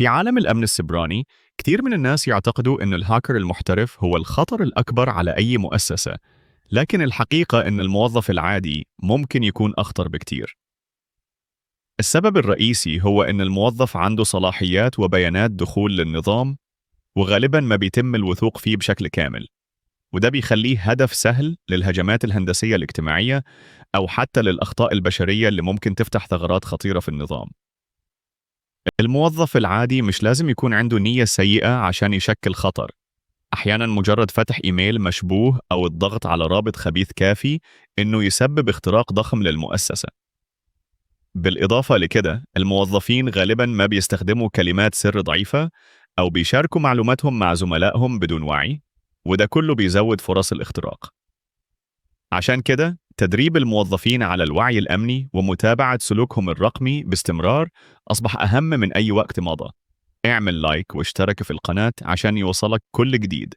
في عالم الأمن السيبراني، كتير من الناس يعتقدوا إن الهاكر المحترف هو الخطر الأكبر على أي مؤسسة، لكن الحقيقة إن الموظف العادي ممكن يكون أخطر بكتير. السبب الرئيسي هو إن الموظف عنده صلاحيات وبيانات دخول للنظام، وغالباً ما بيتم الوثوق فيه بشكل كامل، وده بيخليه هدف سهل للهجمات الهندسية الاجتماعية أو حتى للأخطاء البشرية اللي ممكن تفتح ثغرات خطيرة في النظام. الموظف العادي مش لازم يكون عنده نية سيئة عشان يشكل خطر. أحياناً مجرد فتح إيميل مشبوه أو الضغط على رابط خبيث كافي إنه يسبب اختراق ضخم للمؤسسة. بالإضافة لكده، الموظفين غالباً ما بيستخدموا كلمات سر ضعيفة أو بيشاركوا معلوماتهم مع زملائهم بدون وعي، وده كله بيزود فرص الاختراق. عشان كده، تدريب الموظفين على الوعي الأمني ومتابعة سلوكهم الرقمي باستمرار أصبح أهم من أي وقت مضى. اعمل لايك واشترك في القناة عشان يوصلك كل جديد.